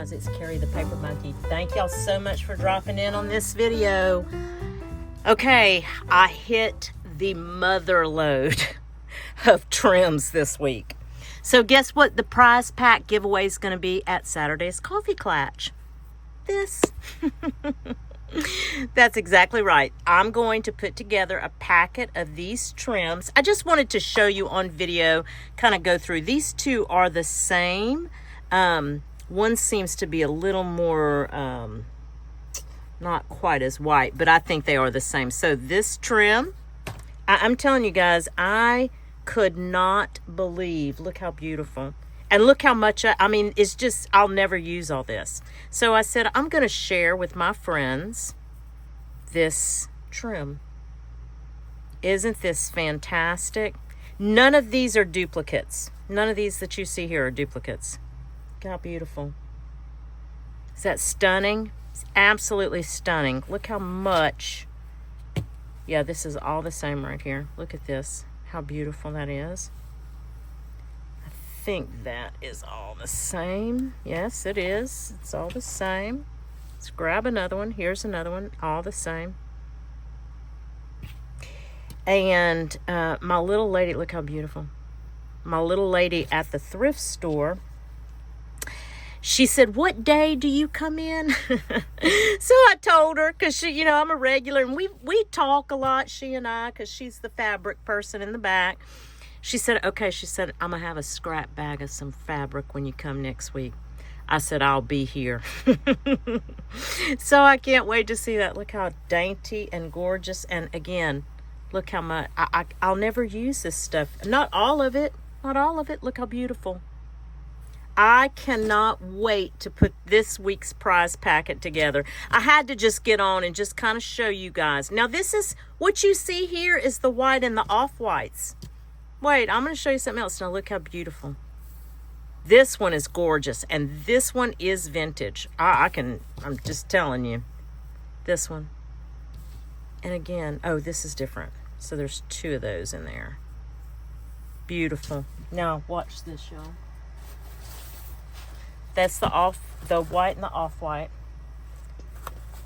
guys, it's Carrie the Paper Monkey. Thank y'all so much for dropping in on this video. Okay, I hit the mother load of trims this week. So guess what the prize pack giveaway is going to be at Saturday's Coffee Klatch? This. That's exactly right. I'm going to put together a packet of these trims. I just wanted to show you on video, kind of go through. These two are the same. One seems to be a little more, not quite as white, but I think they are the same. So this trim, I'm telling you guys, I could not believe, look how beautiful. And look how much, I mean, it's just, I'll never use all this. So I said, I'm going to share with my friends this trim. Isn't this fantastic? None of these are duplicates. None of these that you see here are duplicates. Look how beautiful. Is that stunning? It's absolutely stunning. Look how much. Yeah, this is all the same right here. Look at this. How beautiful that is. I think that is all the same. Yes, it is. It's all the same. Let's grab another one. Here's another one. All the same. And my little lady, look how beautiful. My little lady at the thrift store, she said, what day do you come in? So I told her, because she, you know, I'm a regular, and we talk a lot, she and I, because she's the fabric person in the back. She said, okay, she said, I'm going to have a scrap bag of some fabric when you come next week. I said, I'll be here. So I can't wait to see that. Look how dainty and gorgeous. And again, look how much, I'll never use this stuff. Not all of it. Not all of it. Look how beautiful. I cannot wait to put this week's prize packet together. I had to just get on and just kind of show you guys. Now this is, what you see here is the white and the off-whites. Wait, I'm going to show you something else. Now look how beautiful. This one is gorgeous, and this one is vintage. I'm just telling you. This one. And again, oh, this is different. So there's two of those in there. Beautiful. Now watch this, y'all. That's the white and the off-white.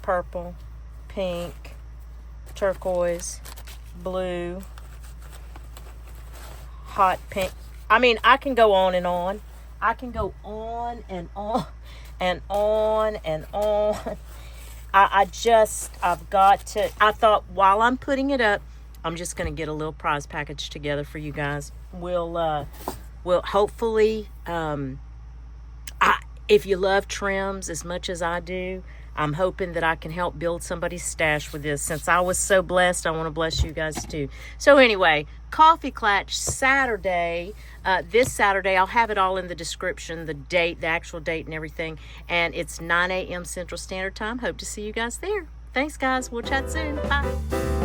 Purple, pink, turquoise, blue, hot pink. I mean, I can go on and on. I can go on and on and on and on. I've got to, I thought while I'm putting it up, I'm just going to get a little prize package together for you guys. We'll hopefully, if you love trims as much as I do, I'm hoping that I can help build somebody's stash with this. Since I was so blessed, I want to bless you guys too. So anyway, Coffee Klatch Saturday, this Saturday, I'll have it all in the description, the date, the actual date and everything. And it's 9 a.m. Central Standard Time. Hope to see you guys there. Thanks, guys. We'll chat soon. Bye.